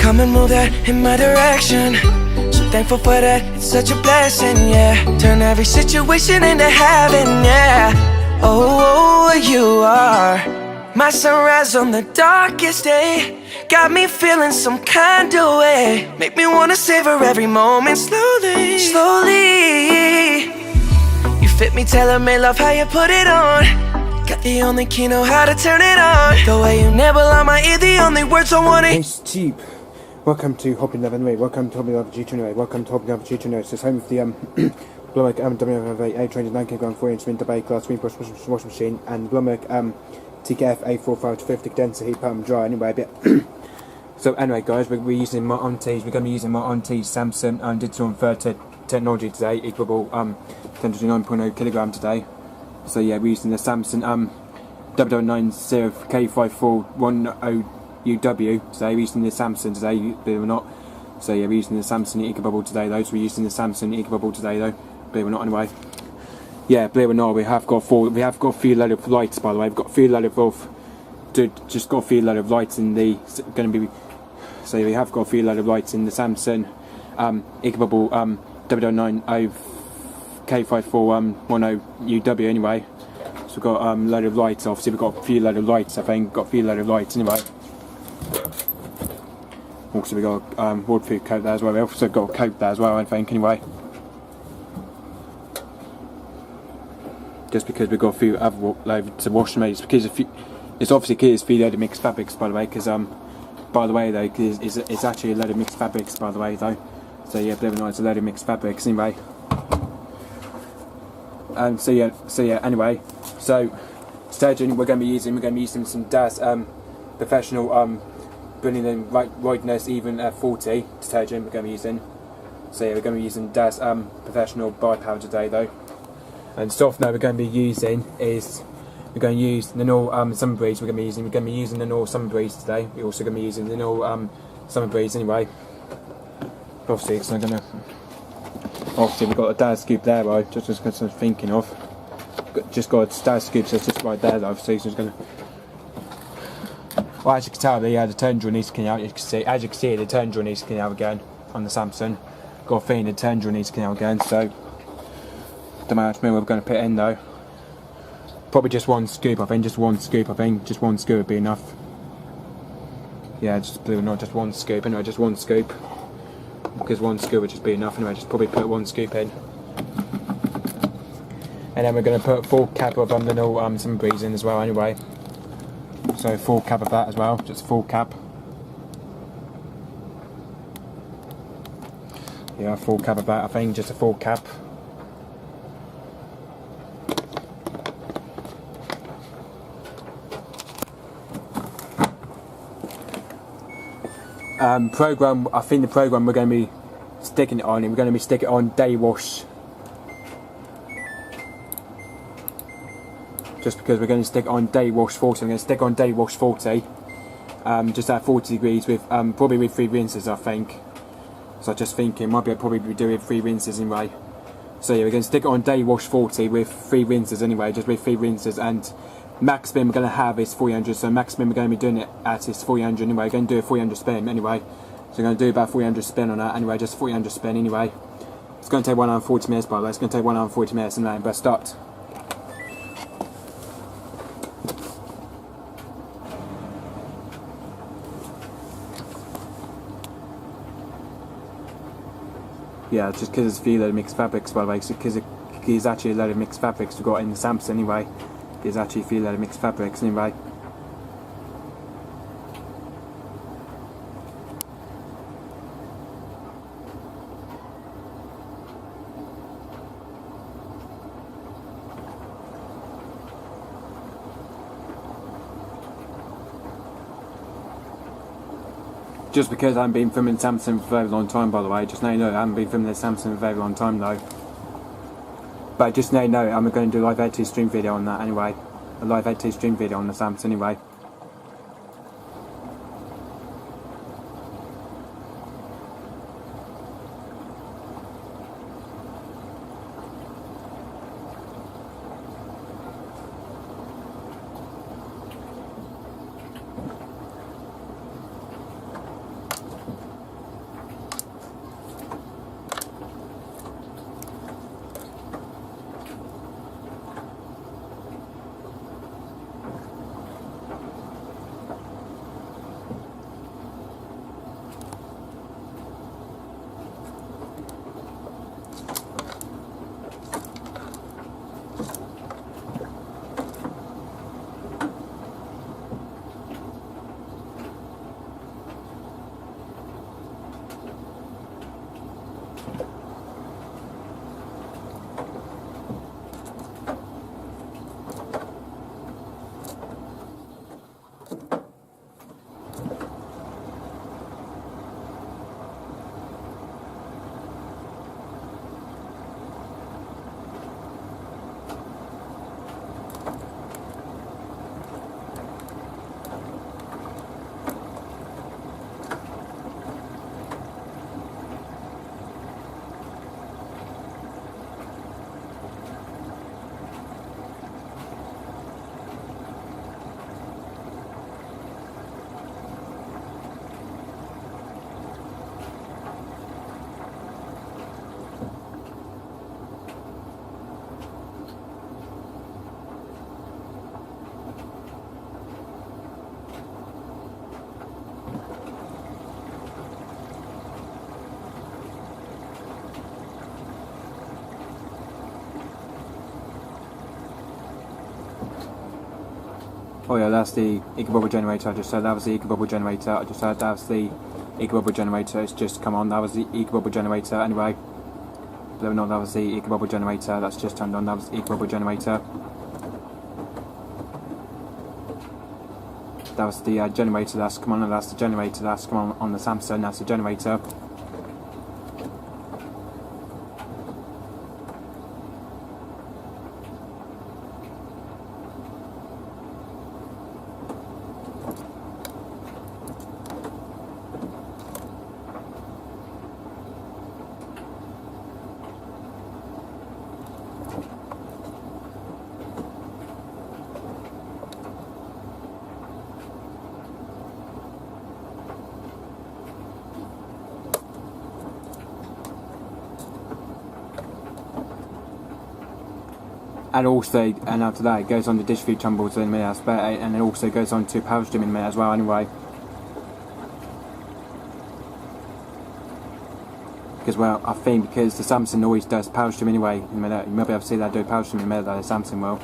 come and move that in my direction. So thankful for that, it's such a blessing, yeah. Turn every situation into heaven, yeah. Oh, you are my sunrise on the darkest day. Got me feeling some kind of way. Make me wanna savor every moment slowly, slowly. You fit me, tailor-made, love how you put it on. Got the only key, know how to turn it on. The way you nibble on my ear, the only words I want it. It's cheap. Welcome to Hopping Love Anyway. Welcome to Hopping Love G2 Welcome to Hopping Love G2 It's the home of the Blumberg WW90K5410UW 4-inch debate glass screen brush washing machine and Blumberg TKF A4550 condenser heat pump dry anyway. But so anyway, guys, we're using my Aunties. We're going to be using my Aunties Samsung digital inverter technology today, equal 10 kilogram today. So yeah, we're using the Samsung WW90K5410UW today. We're using the Samsung today, believe it or not. So yeah, we're using the Samsung equal today though. So we're using the Samsung equal today though, believe it or not. Anyway, yeah, believe it or not, we have got a few load of lights, by the way. We've got a few load of just got a few load of lights in the so we have got a few load of lights in the Samsung equal WW90K5410UW anyway. So we've got a load of lights. Obviously we've got a few load of lights, I think. Got a few load of lights anyway. Also we've got waterproof coat there as well. We've also got a coat there as well, I think, anyway. Just because we've got a few other loads to wash them, it's because it's obviously because it's a load of mixed fabrics, by the way. Because by the way though, it's actually a load of mixed fabrics, by the way though. So yeah, believe it or not, it's a load of mixed fabrics anyway. So yeah. Anyway, so detergent we're going to be using some DAS professional bringing in whiteness even 40 detergent we're going to be using. So yeah, we're going to be using DAS professional bi-powder today though. And softener we're going to be using is we're going to use the Nor Summer Breeze. We're going to be using the Nor Summer Breeze today. We're also going to be using the Nor Summer Breeze anyway. Obviously, it's not going to. Obviously, we've got a DAS scoop there, right? Just as I was thinking of. Just got a DAS scoop, so it's just right there, though. So it's going to. Well, as you can tell, the turn drill needs to clean out. As you can see, the turn drill needs to clean out again on the Samsung. Got a feeling the turn drill needs to clean out again. So, don't know how much more we're going to put in though. Probably just one scoop. I think just one scoop would be enough. Yeah, just believe it or not, just one scoop. Anyway, just one scoop. Because one scoop would just be enough anyway, just probably put one scoop in. And then we're going to put full cap of the Nor Summer Breeze in as well anyway. So full cap of that as well, just full cap. Yeah, full cap of that, I think, just a full cap. Program, I think the program we're going to be sticking it on, and we're going to be sticking it on day wash. Just because we're going to stick it on day wash 40, I'm going to stick on day wash 40, just at 40 degrees with probably with 3 rinses, I think. So I'm just thinking, might be probably be doing 3 rinses anyway. So yeah, we're going to stick it on day wash 40 with 3 rinses anyway, just with 3 rinses, and maximum we're going to have is 400, so maximum we're going to be doing it at is 400 anyway. We're going to do a 400 spin anyway, so we're going to do about 400 spin on that anyway, just 400 spin anyway. It's going to take 1 hour and 40 minutes, by the way. It's going to take 1 hour and 40 minutes anyway, but start. Yeah, just because it's a few load of mixed fabrics, by the way, because it's actually a load of mixed fabrics we've got in the Samsung anyway. There's actually a few load of mixed fabrics anyway. Just because I haven't been filming Samsung for a very long time, by the way. Just now you know, I haven't been filming the Samsung for a very long time though. But just now you know, I'm going to do a live editing stream video on that anyway. A live editing stream video on the Samsung anyway. Oh yeah, that's the eco bubble generator. I just said that was the eco bubble generator. I just said that was the eco bubble generator. It's just come on. That was the eco bubble generator. Anyway, believe it or not, that was the eco bubble generator. That's just turned on. That was the eco bubble generator. That was the generator. That's come on. And that's the generator. That's come on the Samsung. That's the generator. And also, and after that, it goes on to dish feed tumbles in a minute, and it also goes on to power stream in a minute as well. Anyway, because well, I think because the Samsung always does power stream anyway. In a minute, you might be able to see that do power stream in a minute, that the Samsung will.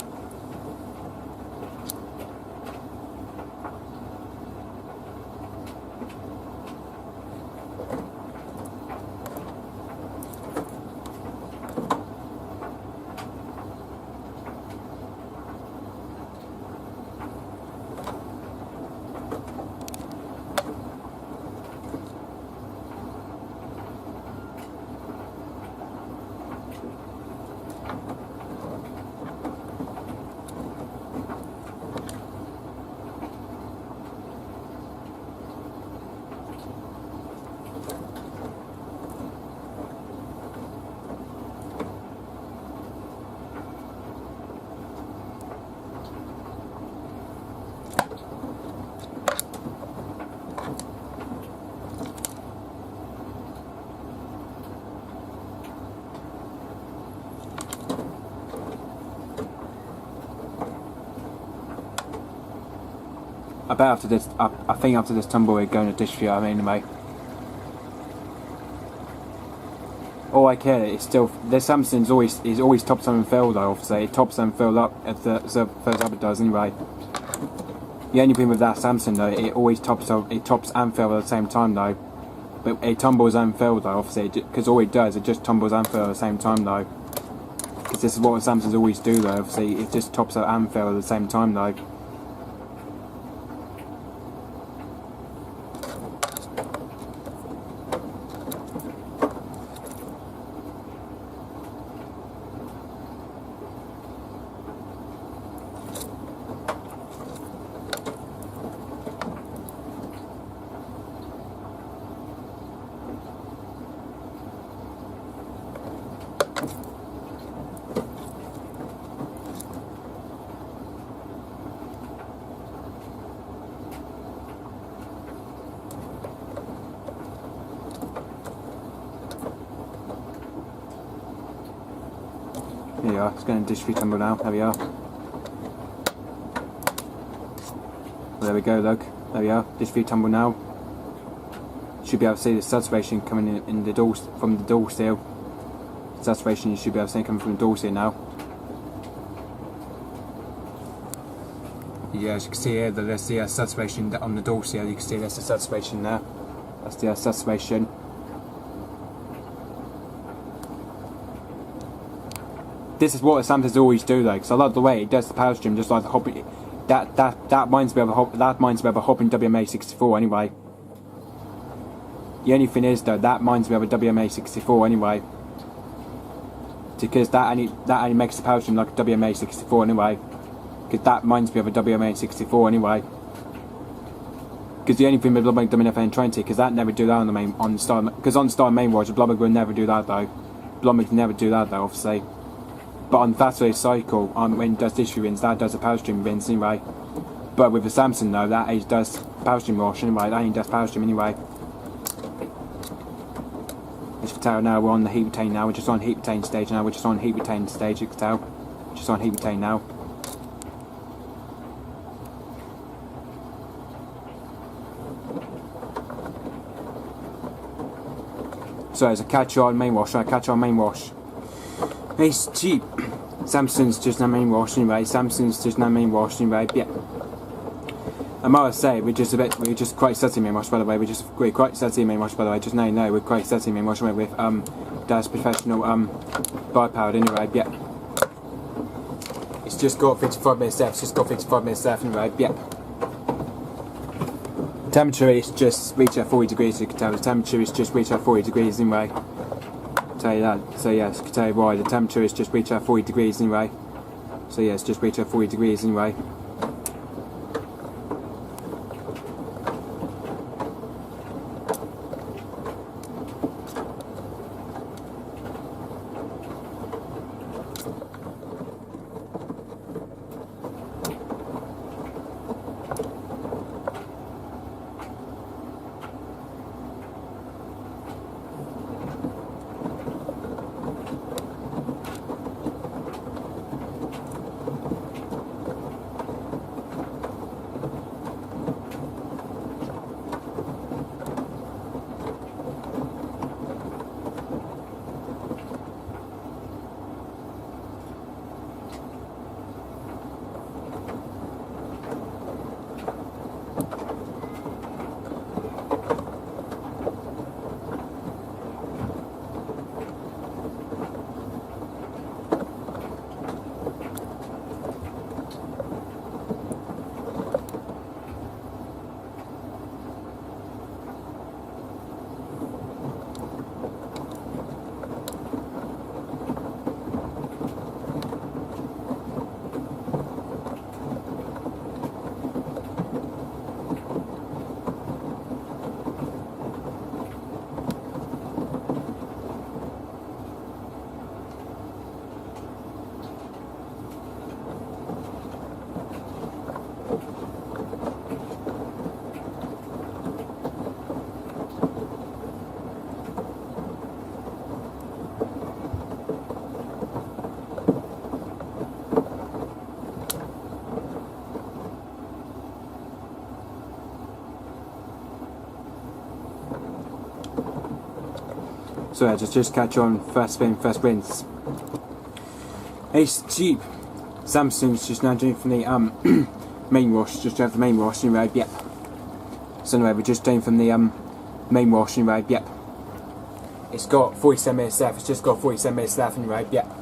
I bet after this, I think after this tumble we're going to dish feed. I mean, anyway. All I care is still the Samsung's always tops and fill though. Obviously, it tops and fill up as the first up it does anyway. The only thing with that Samsung though, it always tops and fill at the same time though. But it tumbles and fill though, obviously, because all it does, it just tumbles and fill at the same time though. Because this is what the Samsungs always do though. Obviously, it just tops out and fill at the same time though. Here you are, it's going to dish feed tumble now, there we are. Well, there we go, look, there we are, dish feed tumble now. Should be able to see the saturation coming in the door, from the door seal. Saturation you should be able to see coming from the door seal now. Yeah, as you can see here, there's the saturation on the door seal, you can see there's the saturation there. That's the saturation. this is what the Samsungs always do though, because I love the way it does the power stream, just like the hopping. That reminds me of a hopping WMA64 anyway. The only thing is though, that reminds me of a WMA64 anyway, because that only makes the power stream like a WMA64 anyway. Because that reminds me of a WMA64 anyway. Because the only thing with Blubber WN20, because that never do that on the main, on the Star, because on the Star main watch, Blubber will never do that though. Blubber can never do that though, obviously. But on the fast wave cycle, when it does dish rins, that does a power stream rins anyway. But with the Samsung though, that age does power stream wash anyway. That only does power stream anyway. As you can tell now, we're on the heat retain now. We're just on heat retain stage now. We're just on heat retain stage. You can tell, just on heat retain now. So as a catch-on main wash, It's cheap. Samsung's just no main wash anyway. Yeah. I might say we're just quite setting main wash by the way. We're quite setting main wash by the way. Just no, we're quite setting main wash with Das Professional bi-powered anyway. Yeah. It's just got 55 minutes left. Anyway. Yeah. Temperature is just reached at 40 degrees, you can tell. The temperature is just reached at 40 degrees anyway. Tell you that. So yes, I can tell you why. The temperature is just reached at 40 degrees anyway. So yes, just reached at 40 degrees anyway. So yeah, just catch on, first spin, first wins. It's cheap. Samsung's just now doing from the main wash, just doing the main wash anyway, yep. So anyway, we're just doing from the main wash anyway, yep. It's got 47 minutes left, it's just got 47 minutes left anyway, yep.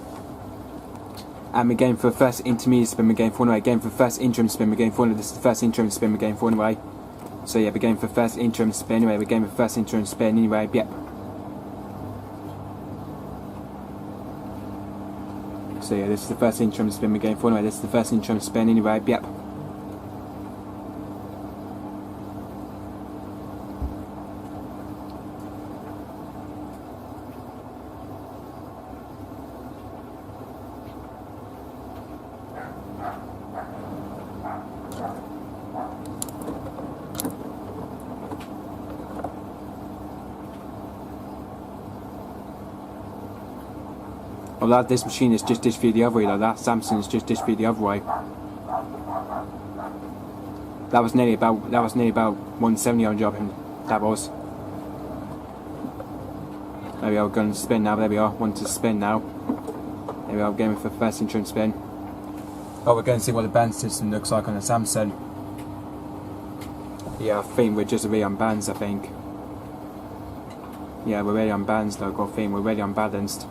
And we're going for the first intermediate spin, we're going for anyway, going for the first interim spin, we're going for anyway, this is the first interim spin we're going for anyway. So yeah, we're going for the first interim spin anyway, we're going for the first interim spin anyway, yep. So yeah, this is the first interim spin we're going for anyway, this is the first interim spin anyway, yep. Although this machine is just dish feed the other way, like that Samsung is just dish feed the other way. That was nearly about 170 on job, that was. There we are, going to spin now, there we are, want to spin now. There we are, going for the first interim spin. Oh, we're going to see what the band system looks like on the Samsung. Yeah, I think we're just really unbalanced, I think. Yeah, we're really unbalanced though, I think we're really unbalanced.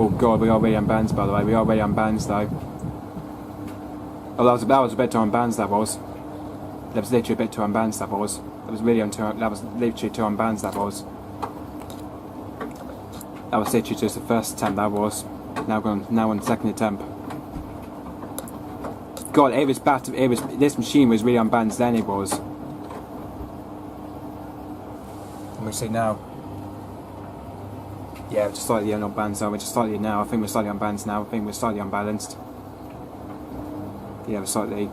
Oh god, we are really unbalanced by the way, we are really unbalanced though. Oh, that was a bit too unbalanced, that was. That was literally a bit too unbalanced, that was. That was literally too unbalanced, that was. That was literally just the first attempt, that was. Now on the second attempt. God, this machine was really unbalanced then, it was. And we see now. Yeah, we're just slightly unbalanced now, we're just slightly now, I think we're slightly unbalanced now, I think we're slightly unbalanced. Yeah, we're slightly.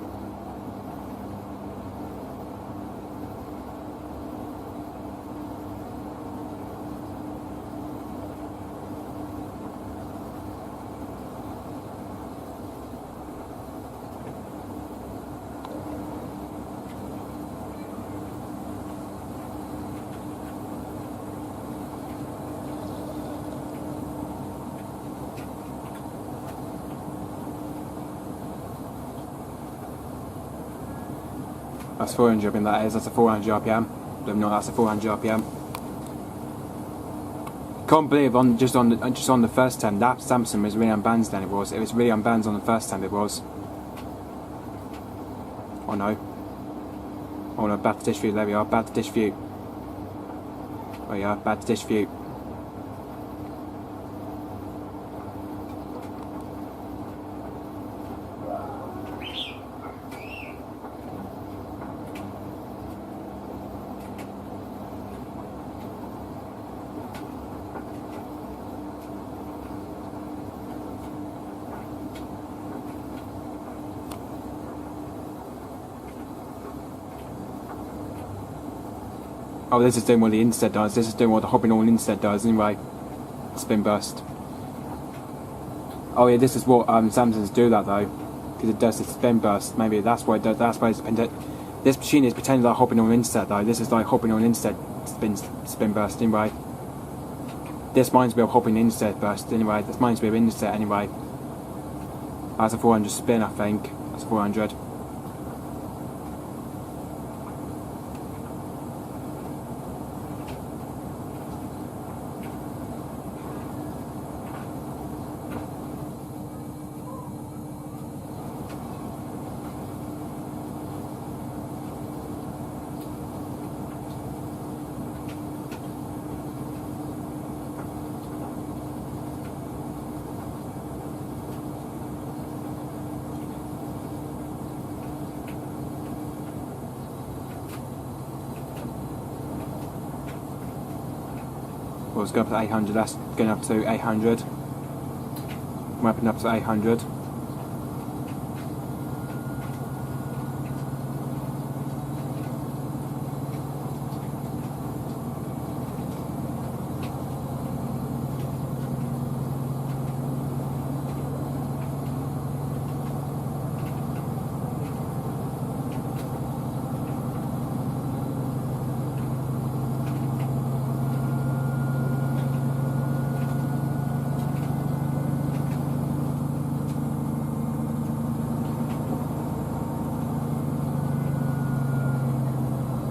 That's 400 RPM, that is. That's a 400 RPM. No, that's a 400 RPM. Can't believe just on the first attempt that Samsung was really unbalanced. Then it was really unbalanced on the first attempt. It was. Oh no. Oh no, bad to dish view. There we are. Bad to dish view. Oh yeah, bad to dish view. Oh, this is doing what the instead does. This is doing what the hopping on instead does. Anyway, spin burst. Oh yeah, this is what Samsung's do that though, because it does the spin burst. Maybe that's why it does. That's why it's this machine is pretending like hopping on instead though. This is like hopping on instead spin burst. Anyway, this reminds me of hopping instead burst. Anyway, this reminds me of instead. Anyway, that's a 400 spin. I think that's 400. Well, it's going up to 800, that's going up to 800. Ramping up to 800.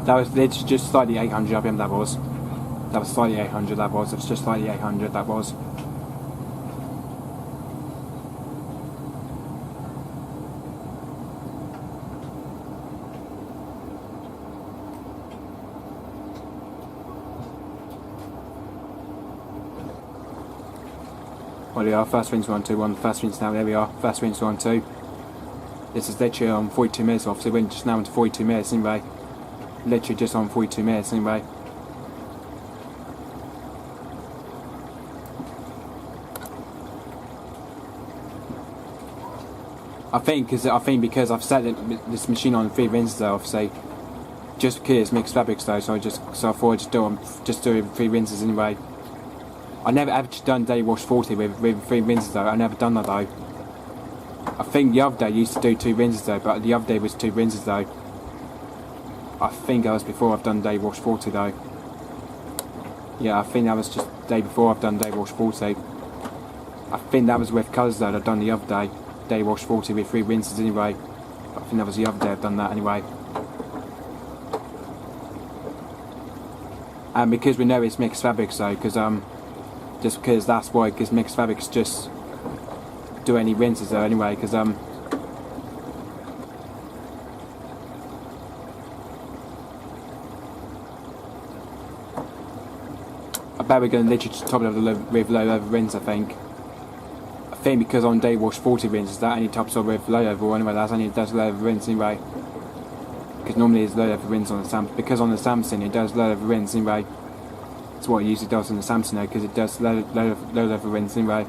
That was literally just slightly 800 RPM, that was. That was slightly 800, that was. It was just slightly 800, that was. Well, yeah, first rinse 1, 2, 1. First rinse now, there we are. First rinse 1, 2. This is literally on 42 minutes off, so we're just now into 42 minutes anyway. Literally just on 42 minutes anyway. I think because I've set this machine on 3 rinses though, obviously, just because it's mixed fabrics though, so I thought I'd just do it with 3 rinses anyway. I never ever done day wash 40 with 3 rinses though. I never done that though. I think the other day I used to do 2 rinses though, but the other day was 2 rinses though. I think that was before I've done day wash 40 though. Yeah, I think that was just the day before I've done day wash 40. I think that was with colours though I've done the other day. Day wash 40 with 3 rinses anyway. I think that was the other day I've done that anyway. And because we know it's mixed fabrics though, because just because that's why, because mixed fabrics just do any rinses though anyway, because I bet we're going to literally just top it up with low over rinse. I think because on day wash 40 rinses, that only tops up with low over, anyway that's only does low over rinse anyway, because normally it's low over rinse on the Samsung, because on the Samsung it does low over rinse anyway. That's what it usually does on the Samsung though, because it does low over rinse anyway.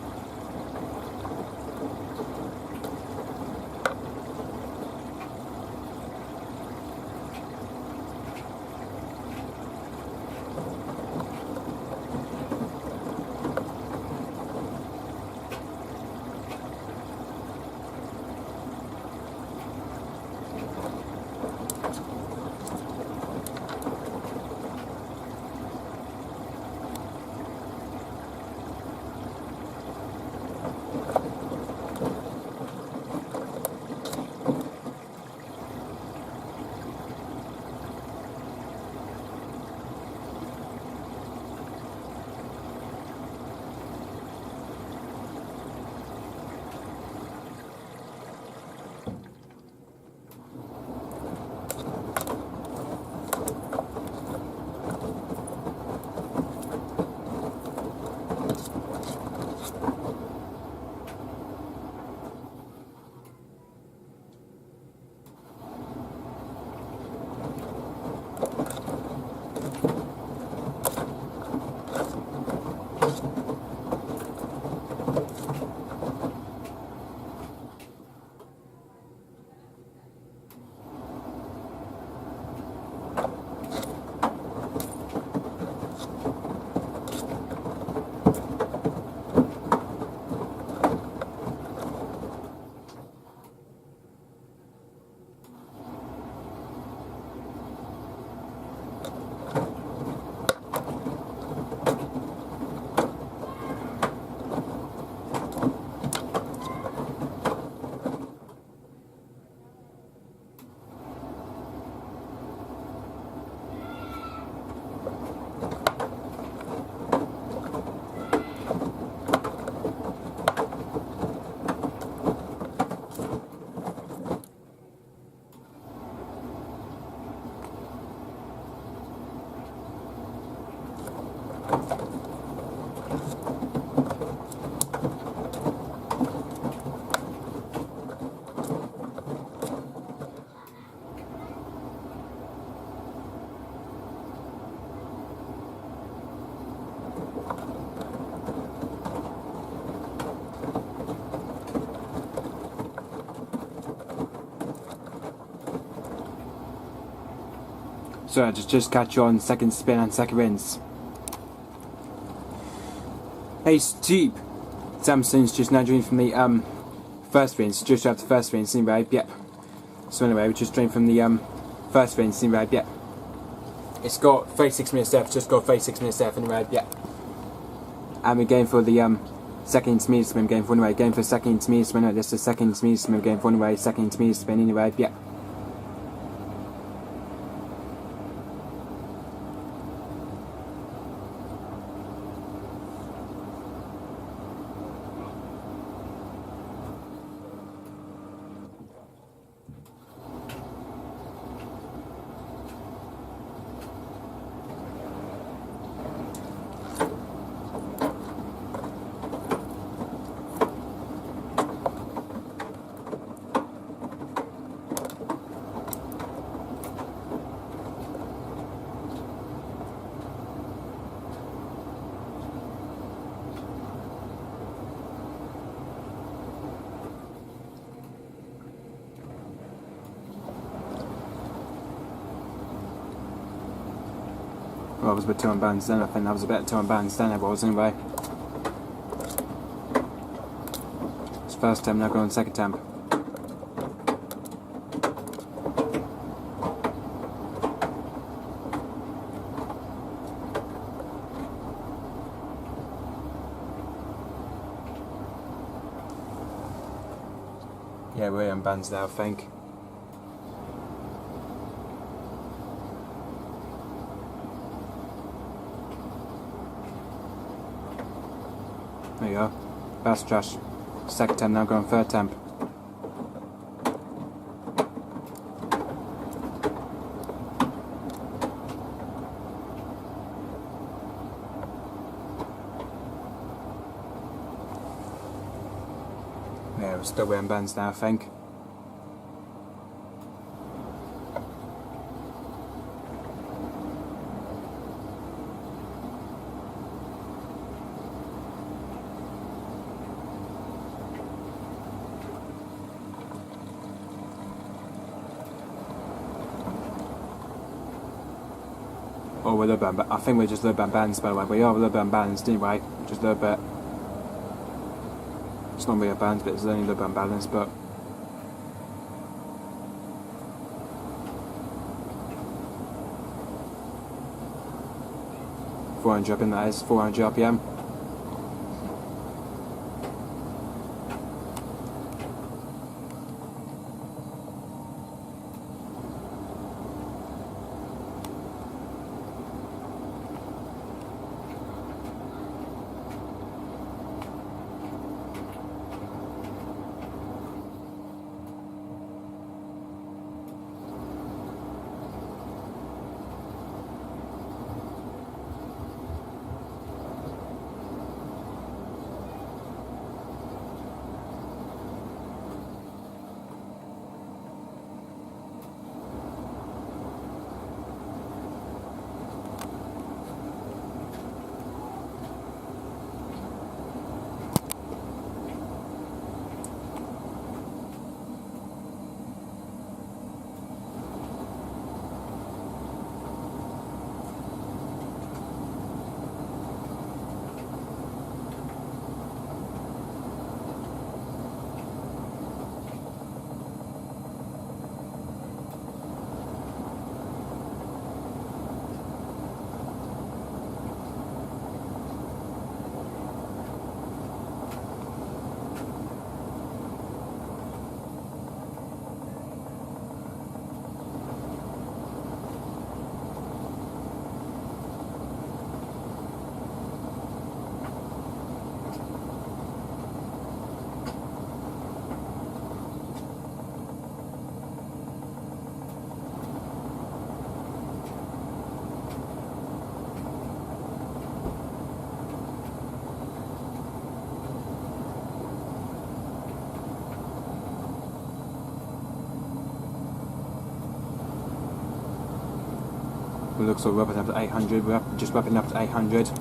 So I just catch you on second spin and second rinse. Hey Steve, Samsung's just now doing from the first rinse, just after the first rinse anyway, yep. So anyway, we're just doing from the first rinse anyway, yep. It's got 36 minutes left, just got 36 minutes left anyway, yep. And we're going for the second intermediate spin, going for anyway, going for second intermediate spin, no, this is the second intermediate spin, going for anyway, second intermediate spin anyway, yep. Well, I was a bit too unbalanced then, I think that was a bit too unbalanced then, it was anyway. It's first temp, now going on second temp. Yeah, we're unbalanced now, I think. There you go. That's just second temp, now going third temp. Yeah, we're still wearing bands now, I think. Oh, we're a little bit, I think we're just a little bit balanced, by the way. We are a little bit unbalanced anyway, just a little bit. It's not really a balance, but it's only a little bit unbalanced, but. $400 up in that is, 400 RPM. It looks like we're up to 800, we're just wrapping up to 800.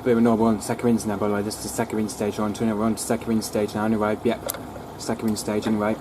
But we're not on second rinse now, by the way. This is the second rinse stage we're on to. We're on to second rinse stage now anyway. Yep, second rinse stage anyway.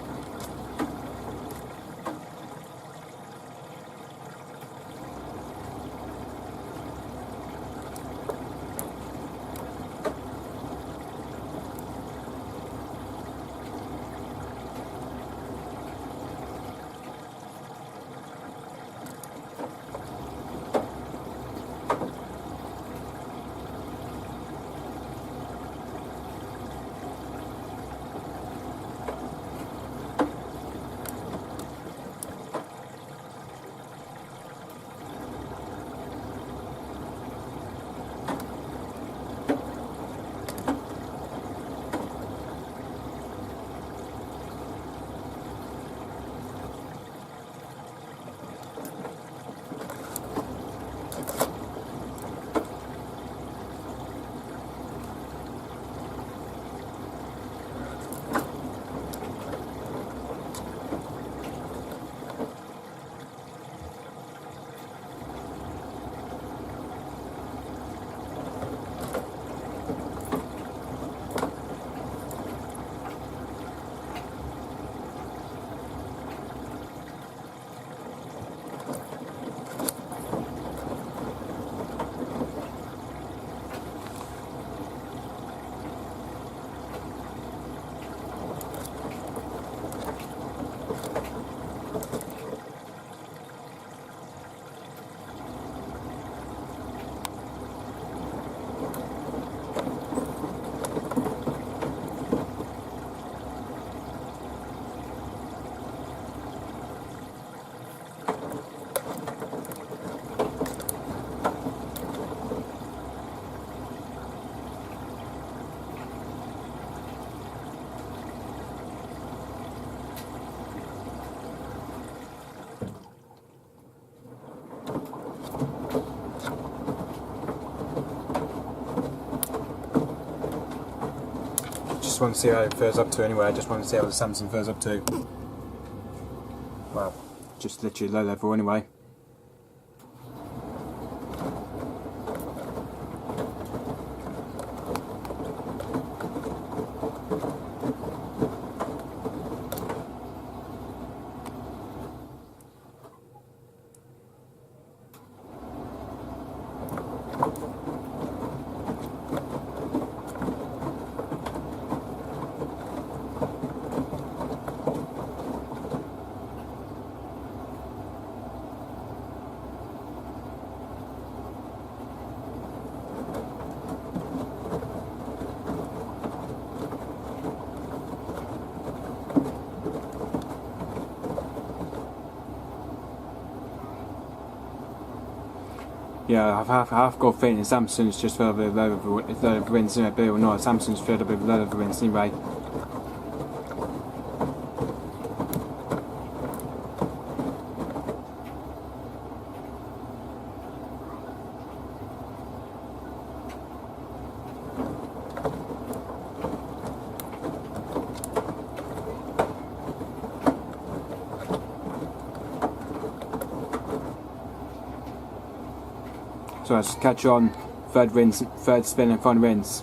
just want to see how it feels up to anyway. I just want to see how the Samsung feels up to. Well, just literally low level anyway. Yeah, I've got a feeling Samsung's just filled with low level rinse, you know, believe it or not, Samsung's filled up with low level rinse anyway. So I just catch on, third rinse, third spin and final rinse.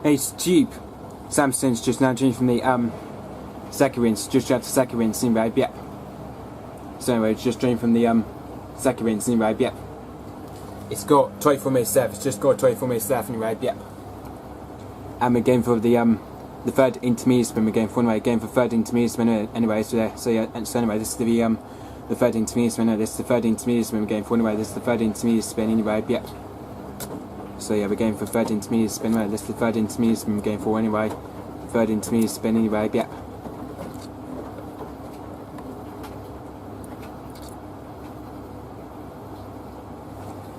It's cheap. Samsung's just now changed from the second rinse, just out to second rinse anyway, yeah. So anyway, it's just drained from the second rinse anyway, yeah. It's got 24 minutes left, it's just got 24 minutes left anyway, yeah. And we're going for the third intermediate spin, we're going for anyway, going for third intermediate spin anyway, so anyway, this is the third intermediate spin, this is the third intermediate spin we're going for anyway, this is the third intermediate spin anyway, yeah. So yeah, we're going for third intermediate spin anyway, this is the third intermediate spin we're going for anyway, third intermediate spin anyway, yeah.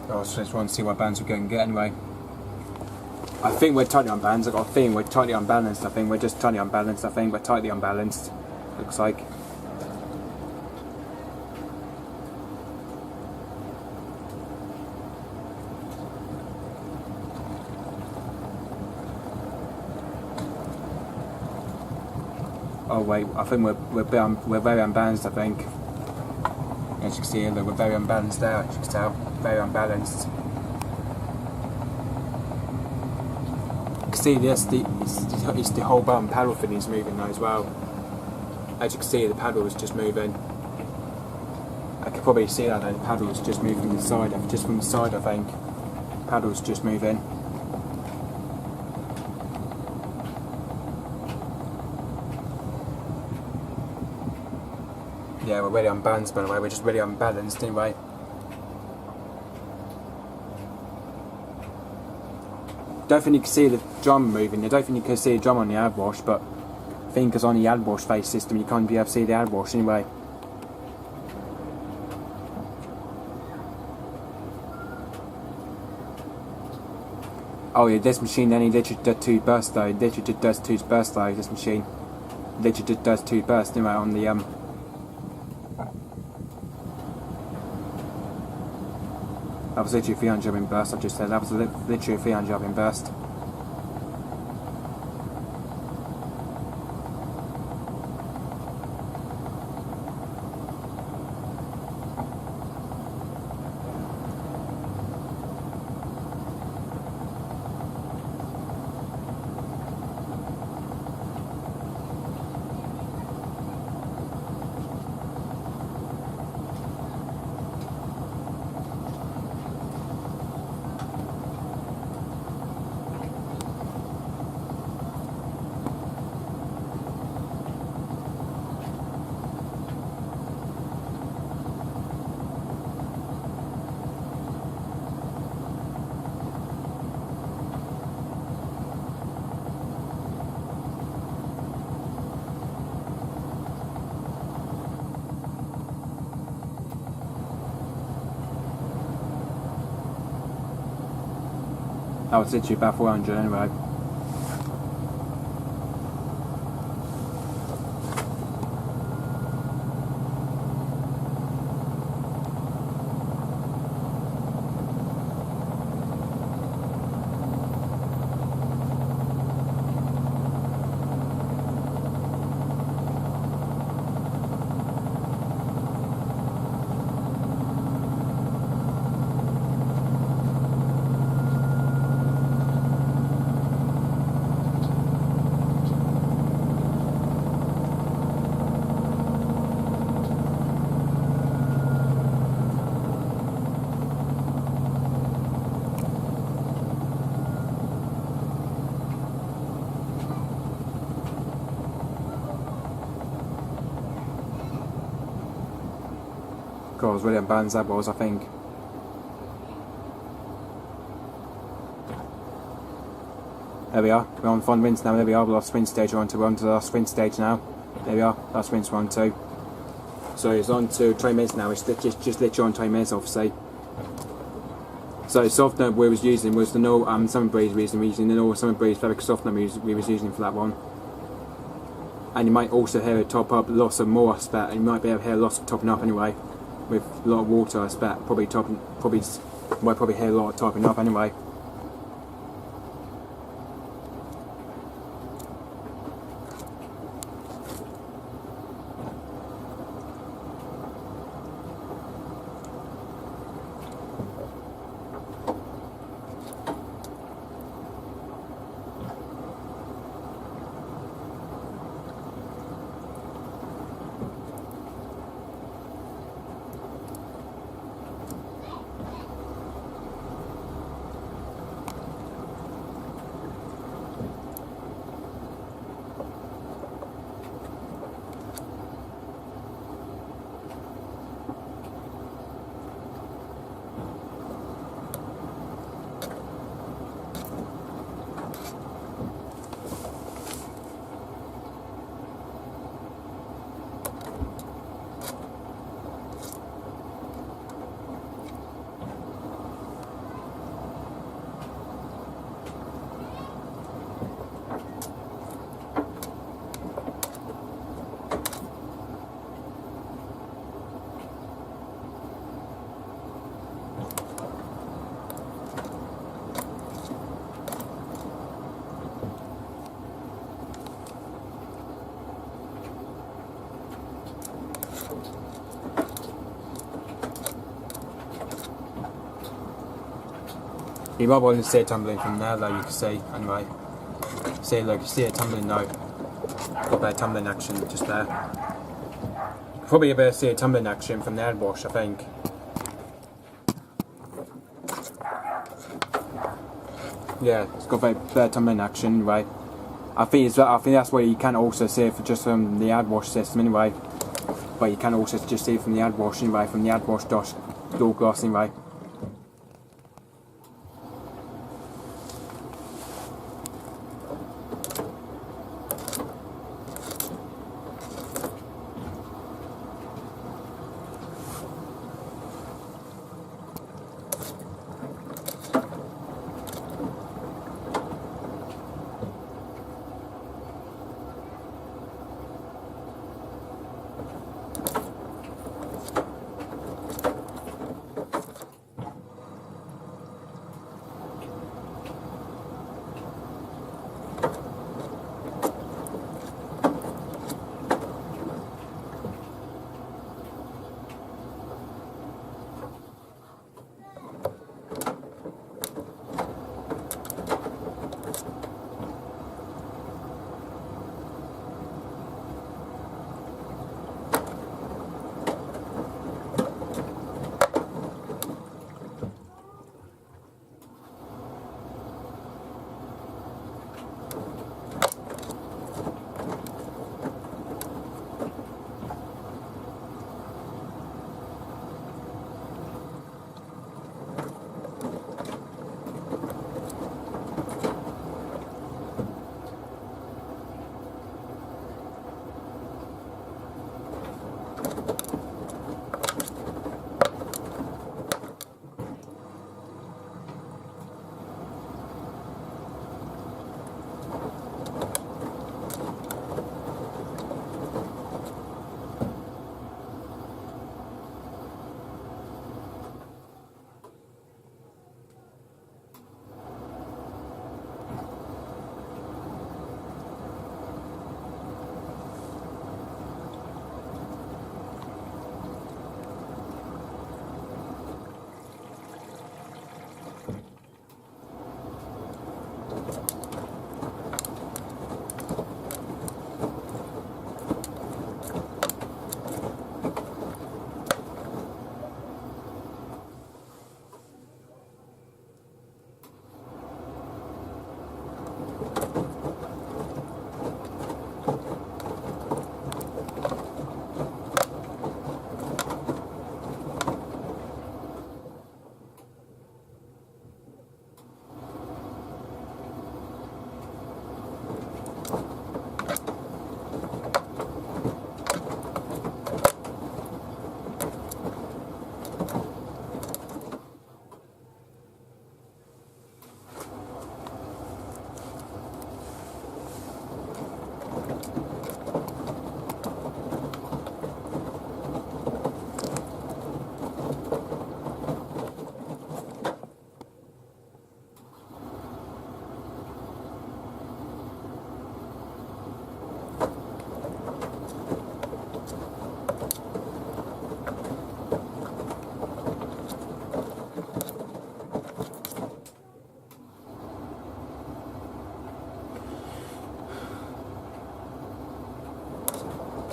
Oh, so I just want to see what bands we're going to get anyway. I think we're tightly unbalanced, I've got a feeling we're tightly unbalanced, I think we're just tightly unbalanced, I think we're tightly unbalanced, looks like. Oh wait, I think we're very unbalanced, I think. As you can see here, we're very unbalanced there, as you can tell. Very unbalanced. You can see this, it's the whole button paddle thing is moving now as well. As you can see, the paddle is just moving. I can probably see that, the paddle is just moving from the side, I think. Paddle's just moving. Yeah, we're really unbalanced by the way, we're just really unbalanced anyway. Don't think you can see the drum moving, I don't think you can see the drum on the ad wash, but I think because on the ad wash face system you can't be able to see the ad wash anyway. Oh yeah, this machine then literally does 2 bursts though, this machine. Literally does 2 bursts anyway on the that was literally a 300 in burst, I've just said, that was literally a 300 in burst. That was literally about 400 anyway. because really unbalanced that was, I think. There we are, we're on fun rinse now, there we are, we're last rinse stage, we're on to the last rinse stage now. There we are, last rinse we're on to. So it's on to 20 minutes now, it's just literally on 20 minutes obviously. So the softener we was using was the no summer breeze reason, we're using the no summer breeze fabric softener we was using for that one. And you might also hear it top up lots of more, I expect, and you might be able to hear lots of topping up anyway. With a lot of water, I expect, might probably hear a lot of topping up anyway. You might want to see it tumbling from there though, you can see, anyway. See, look, you see it tumbling though. Got that tumbling action just there. Probably able to see a tumbling action from the head wash, I think. Yeah, it's got very tumbling action anyway. I think that's where you can also see it for just from the ad wash system anyway. But you can also just see it from the ad wash anyway, from the ad wash door glass anyway.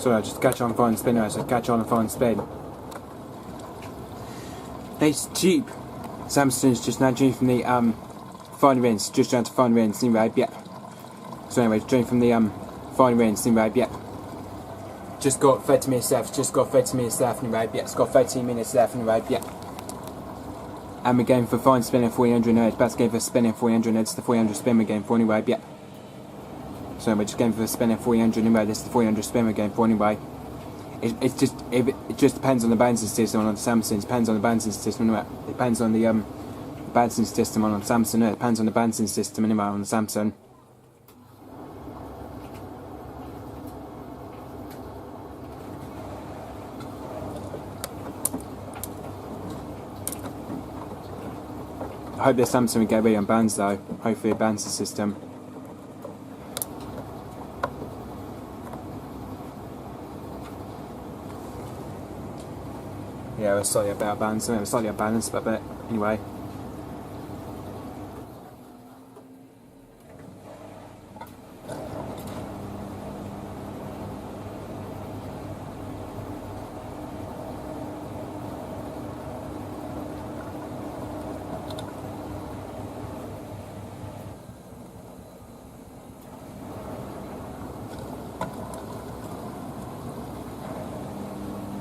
Sorry, I just catch on fine spin. I just catch on a fine spin. It's cheap. Samsung's just now joined from the fine rinse. Just trying to fine rinse. Anyway, yeah. So anyway, joined from the fine rinse. Anyway, yeah. Just got 30 minutes left. Just got 30 minutes left. Anyway, yeah. It's got 13 minutes left. Anyway, yeah. And we're going for fine spinning 400 Hz. Best game for spinning 400 Hz. It's the 400 spin we're going for anyway, yeah. So we're just going for spinning 400 anyway. This is the 400 spin we're going for anyway. It just depends on the balancing system on the Samsung. It depends on the balancing system anyway. It depends on the balancing system on the Samsung. It depends on the balancing system anyway on the Samsung. I hope this Samsung will get ready on bands though. Hopefully it bans the system. Yeah, we're slightly about balance. We're slightly unbalanced, but anyway.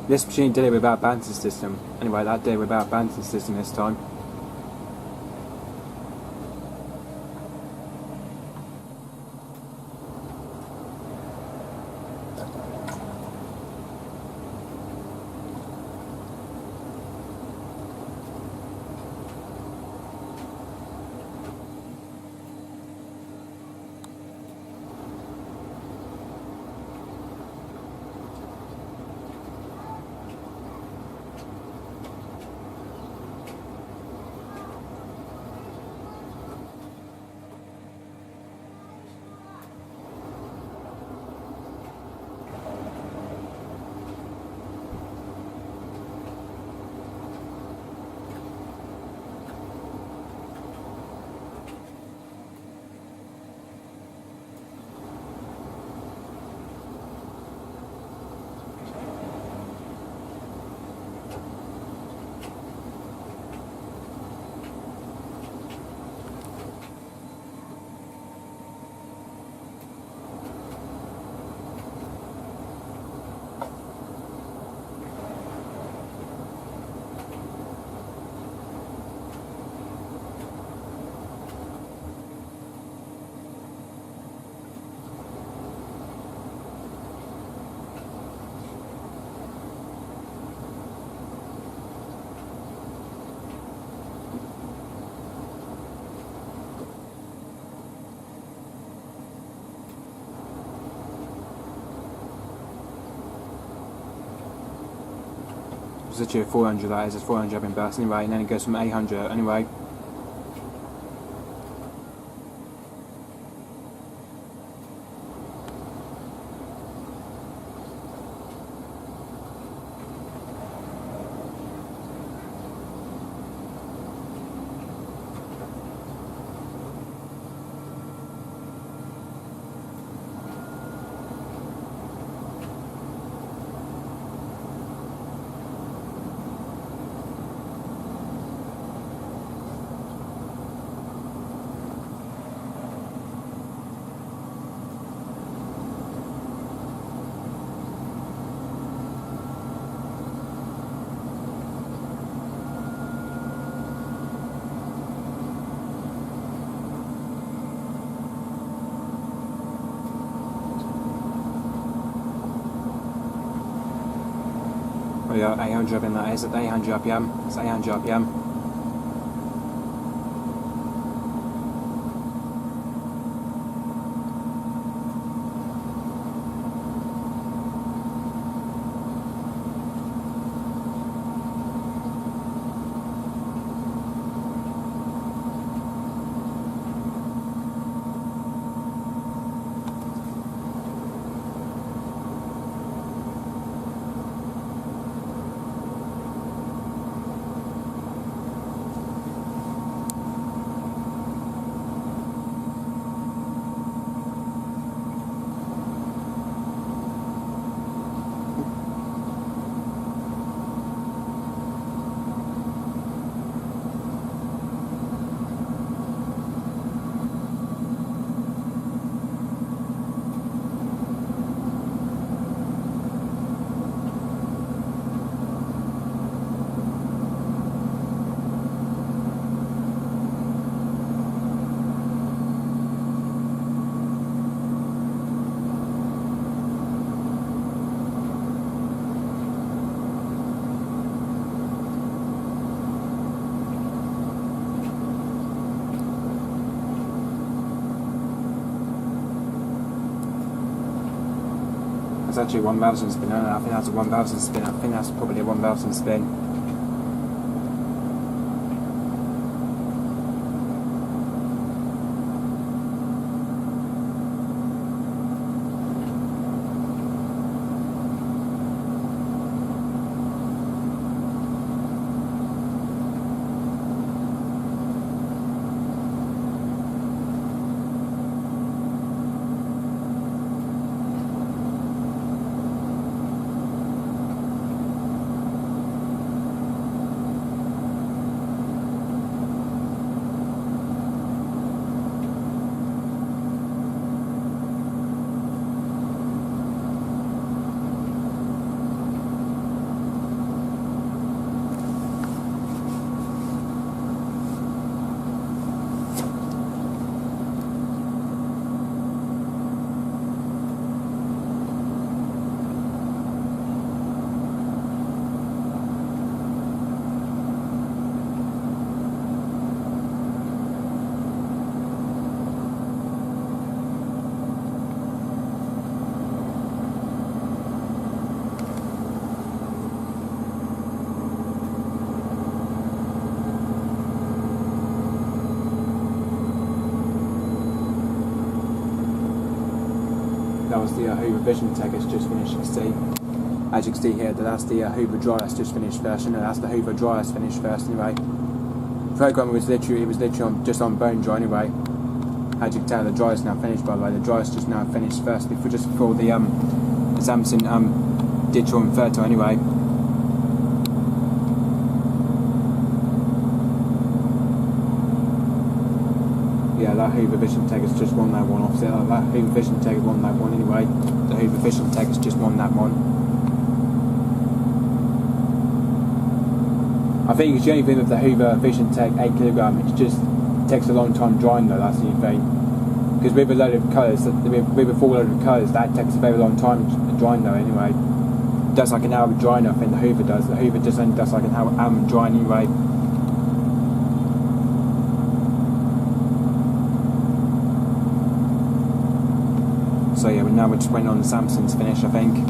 This machine did it without balancing system. Anyway, that did it without balancing system this time. It's literally 400 that is, it's 400 up in burst anyway, and then it goes from 800 anyway. We got 800 up in that, is it 800 RPM? It's 800 RPM. That's actually 1,000 spin. I think that's a 1,000 spin. I think that's probably a 1,000 spin. That was the Hoover Vision Tech. It's just finished. As you can see here, that's the Hoover Dryer that's just finished first. No, that's the Hoover Dryer that's finished first. Anyway, the program was literally just on bone dry. Anyway, as you can tell, the dryer's now finished. By the way, the dryer's just now finished first. Just before the Samsung digital inverter. Anyway. Yeah, that Hoover Vision Tech has just won that one off. That Hoover Vision Tech has won that one anyway. The Hoover Vision Tech has just won that one. I think it's the only thing with the Hoover Vision Tech 8kg, it just takes a long time drying though, that's the only thing. Because with a load of colours, with a full load of colours, that takes a very long time drying though anyway. It does like an hour drying, I think the Hoover does. The Hoover just only does like an hour drying anyway. So yeah, now we're just waiting on the Samsung to finish, I think.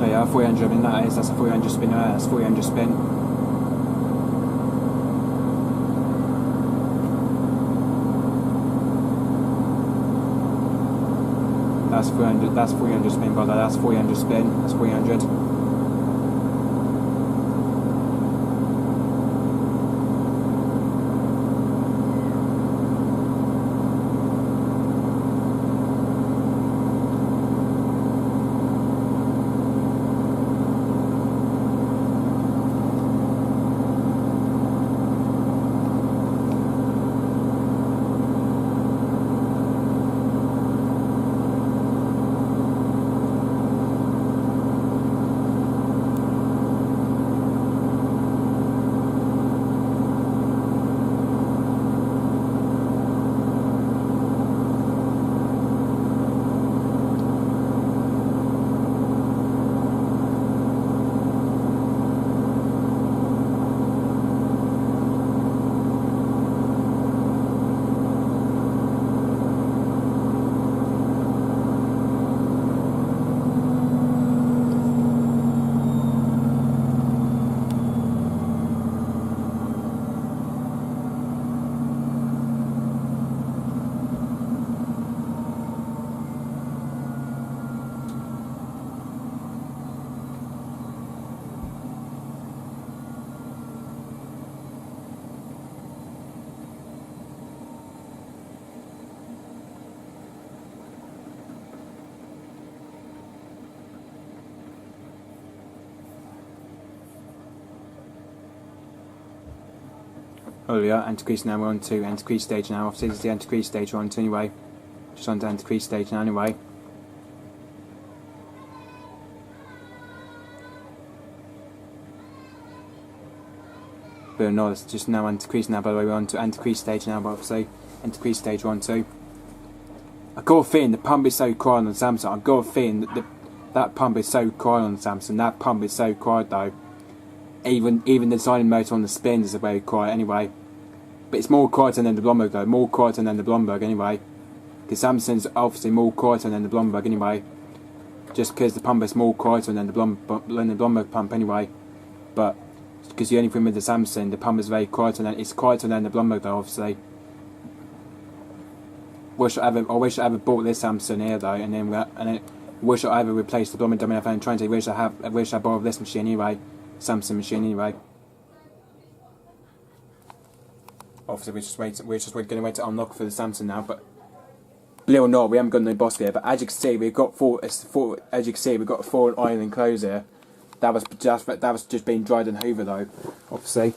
Yeah, 300, I mean that's a 300 spin, that's 300 spin. That's 300 spin, brother, that's 300 spin, that's 300. earlier. Anti-crease now, we're on to anti-crease stage now. Obviously this is the anti-crease stage we're on to anyway. Just on to anti-crease stage now anyway. But no, it's just now anti-crease now, by the way. We're on to anti-crease stage now, but obviously anti-crease stage we're on to. I got a feeling the pump is so quiet on the Samsung. I got a feeling that that pump is so quiet on the Samsung. That pump is so quiet though. Even the silent motor on the spins is very quiet anyway. But it's more quieter than the Blomberg though. More quieter than the Blomberg anyway. Because Samsung's obviously more quieter than the Blomberg anyway. Just because the pump is more quieter than the Blomberg pump anyway. But because the only thing with the Samsung, the pump is very quieter than it's quieter than the Blomberg though, obviously. I wish I ever bought this Samsung here though, and then wish I ever replaced the Blomberg. I mean, I'm trying to wish I borrowed this machine anyway, Samsung machine anyway. Obviously, we're just going to wait to unlock for the Samsung now. But believe it or not, we haven't got no boss here. But as you can see, we've got four iron enclosed here. That was just being dried and hoovered though, obviously.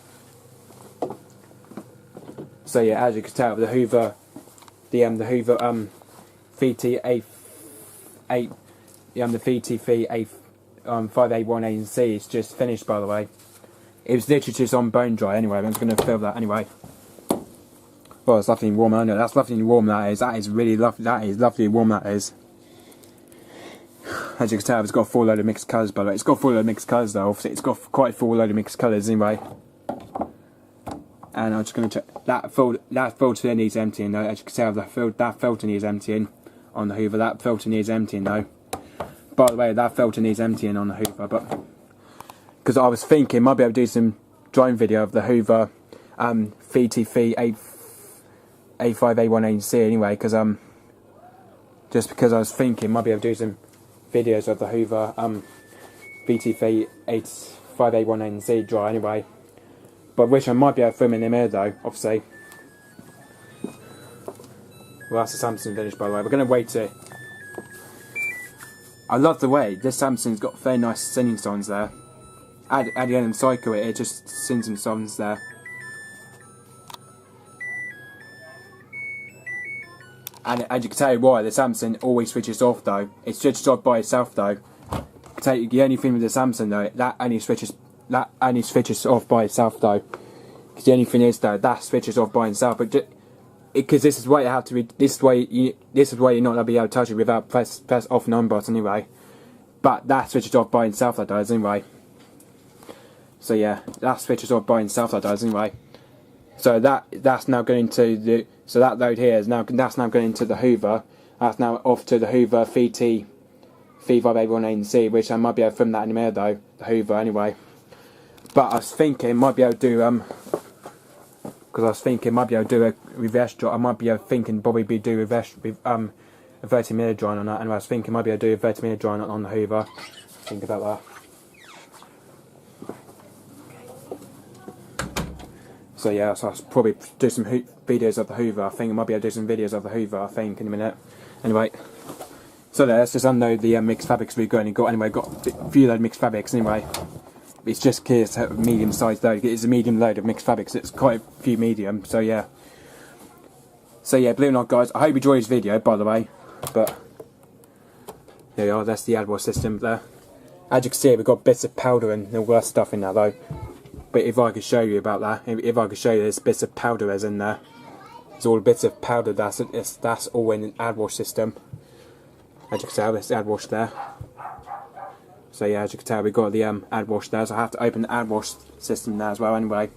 So yeah, as you can tell, the Hoover VT8, the VT 5818C is just finished, by the way. It was literally just on bone dry anyway. I'm just going to film that anyway. Well, it's lovely and warm. I know that's lovely and warm. That is really lovely. That is lovely and warm. That is. As you can tell, it's got a full load of mixed colours, by the way. It's got a full load of mixed colours though. Obviously, it's got quite a full load of mixed colours anyway. And I'm just going to check that filter needs emptying though. As you can tell, that filter needs emptying on the Hoover. That filter needs emptying though. By the way, that filter needs emptying on the Hoover, but because I was thinking might be able to do some drawing video of the Hoover VT 85818C anyway, because just because I was thinking might be able to do some videos of the Hoover VT 85818C dry anyway. But which I might be able to film in them here though, obviously. Well, that's the Samsung finish, by the way. We're going to wait to. I love the way this Samsung's got very nice singing songs there. At the end of the cycle, it just sings some songs there. And as you can tell why, the Samsung always switches off though. It switches off by itself though. The only thing with the Samsung though, that only switches off by itself though. Because the only thing is though, that switches off by itself. But because this is why you have to be. This is why you're not gonna be able to touch it without press off and on button anyway. But that switches off by itself. That does anyway. So yeah, that switches off by itself. That does anyway. So that's now going to the. So that load here is now going into the Hoover. That's now off to the Hoover VT 5818C, which I might be able to film that in a minute though. The Hoover anyway. But I was thinking might be able to do because I was thinking might be able to do a reverse dry. I might be thinking probably do reverse with a 30mm drying on that. And I was thinking might be able to do a 30mm drying on the Hoover. Think about that. So yeah, so I'll probably do some videos of the Hoover. I think I might be able to do some videos of the Hoover, I think, in a minute. Anyway, so let's just unload the mixed fabrics we've got. Anyway, got a few load of mixed fabrics anyway. It's just it's a medium sized load. It's a medium load of mixed fabrics. It's quite a few medium, so yeah. So yeah, believe it or not guys, I hope you enjoyed this video, by the way. But there you are, that's the AdWash system there. As you can see, we've got bits of powder and all that stuff in there though. But if I could show you about that, if I could show you there's bits of powder that's in there. It's all bits of powder that's all in an AdWash system. As you can tell, there's AdWash there. So yeah, as you can tell, we've got the AdWash there, so I have to open the AdWash system there as well anyway.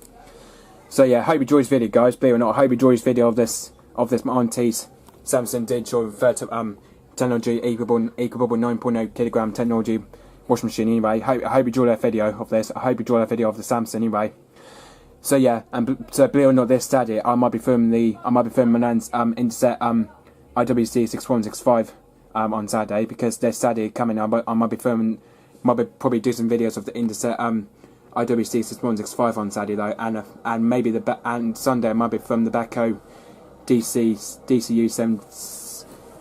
So yeah, hope you enjoyed this video guys, believe it or not, I hope you enjoyed this video of this my auntie's Samsung digital Inverter technology equal 9.0 kilogram technology washing machine anyway. I hope you enjoyed that video of this. I hope you enjoyed that video of the Samsung anyway. So yeah, and so believe it or not, this Saturday I might be filming my nan's Interset IWC6165 on Saturday, because this Saturday coming I might be probably do some videos of the Interset IWC6165 on Saturday though, and maybe and Sunday I might be from the Baco DCU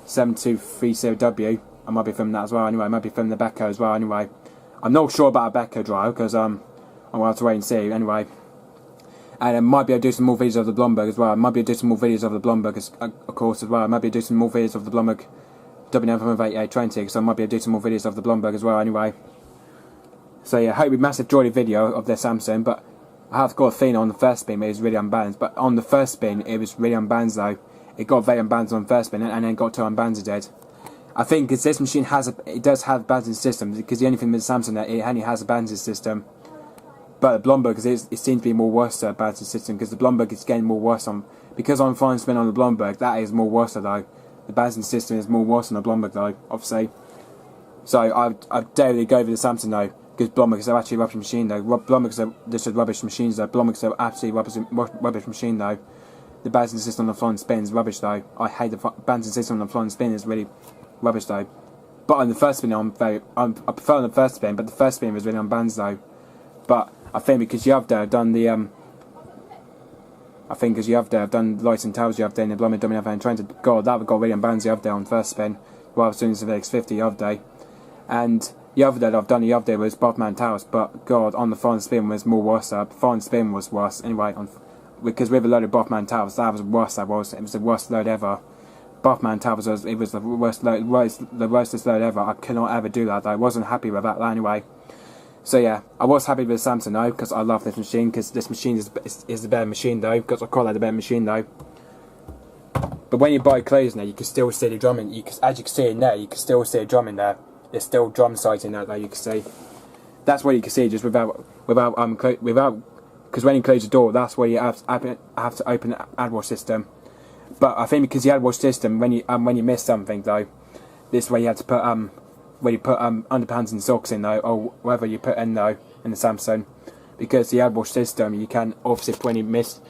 7230W. I might be filming that as well anyway. I might be filming the Baco as well anyway. I'm not sure about a Baco drive because I'll have to wait and see anyway. And I might be able to do some more videos of the Blomberg as well. I might be able to do some more videos of the Blomberg, of course, as well. I might be able to do some more videos of the Blomberg W90K5410UW, because I might be able to do some more videos of the Blomberg as well anyway. So yeah, I hope you massive enjoyed the video of the Samsung, but I have got a feeling on the first spin it was really unbalanced. But on the first spin, it was really unbalanced though. It got very unbalanced on the first spin, and then got to unbalanced dead. I think because this machine it does have a balancing system, because the only thing with Samsung that it only has a balancing system. But the Blomberg, it seems to be more worse about the system, because the Blomberg is getting more worse on, because I'm fine spin on the Blomberg, that is more worse though. The balancing system is more worse on the Blomberg though, obviously. So I daily go over the Samsung though, because Blombergs are actually a rubbish machine though. Blombergs are just rubbish machines though. Blombergs are absolutely rubbish machine though. The balancing system on the flying spin is rubbish though. I hate the balancing system on the flying spin, is really rubbish though. But on the first spin, I prefer on the first spin, but the first spin was really unbalanced though. But I think because you have done the lights and towers, you have done the Blomberg W90K5410UW. God, that got really unbalanced the other day on first spin. Well, as soon as the X50 the other day, and the other day I've done the other day was Botman Towers, but God, on the final spin was more worse. Final spin was worse anyway, because with a load of Botman Towers, that was worse. It was the worst load ever. Botman Towers was the worstest load ever. I cannot ever do that though. I wasn't happy with that anyway. So yeah, I was happy with Samsung though, because I love this machine, because this machine is the better machine though, because I call that the better machine though. But when you buy clothes now, you can still see the drumming. As you can see in there, you can still see a drum in there. There's still drum sights in there though, you can see. That's what you can see just without, because when you close the door, that's where you have to open the AdWatch system. But I think because the AdWatch system, when you miss something though, this way you have to put where you put underpants and socks in though, or whatever you put in though in the Samsung, because the AdWatch system, you can obviously when you miss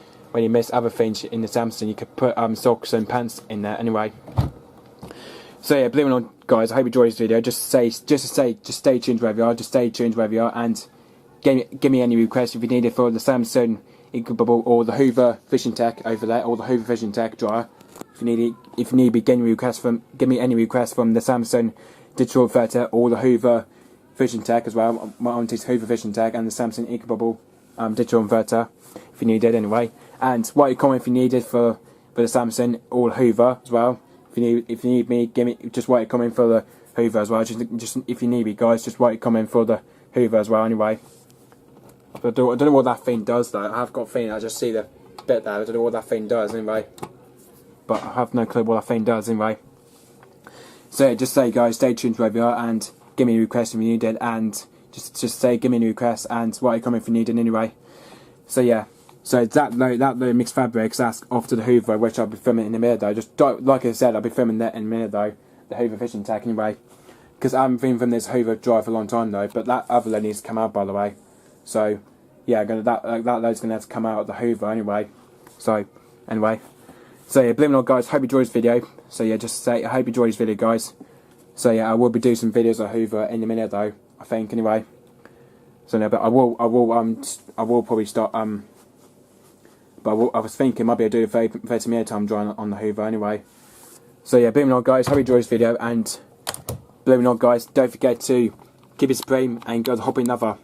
other things in the Samsung, you could put socks and pants in there anyway. So yeah, believe it or not, guys, I hope you enjoyed this video. Just stay tuned wherever you are. Just stay tuned wherever you are, and give me any requests if you need it for the Samsung Incubable or the Hoover Fishing Tech over there, or the Hoover Fishing Tech dryer. If you need to give me any requests from the Samsung Digital Inverter or the Hoover Fishing Tech as well. My auntie's Hoover Fishing Tech and the Samsung Incubable Digital Inverter, if you need it anyway. And write a comment if you need it for the Samsung or Hoover as well. If you need me, just write a comment for the Hoover as well. Just if you need me, guys, just write a comment for the Hoover as well anyway. I don't know what that thing does though. I have got a feeling, I just see the bit there. I don't know what that thing does anyway. But I have no clue what that thing does anyway. So just say, guys, stay tuned wherever you are, and give me a request if you need it, and just say give me a request and write a comment if you need it anyway. So yeah, so that load mixed fabrics, that's off to the Hoover, which I'll be filming in a minute though. Just like I said, I'll be filming that in a minute though, the Hoover Fishing Tech anyway, because I haven't been filming this Hoover drive for a long time though. But that other load needs to come out, by the way. So yeah, that load's gonna have to come out of the Hoover anyway. So anyway. So yeah, believe it or not, guys, hope you enjoyed this video. So yeah, just say I hope you enjoyed this video, guys. So yeah, I will be doing some videos of Hoover in a minute though, I think anyway. So no, but I will probably start but I was thinking I might be able to do a 30-minute time drawing on the Hoover anyway. So yeah, believe it or not, guys, hope you enjoyed this video, and believe it or not, guys, don't forget to keep it supreme and go to hop another.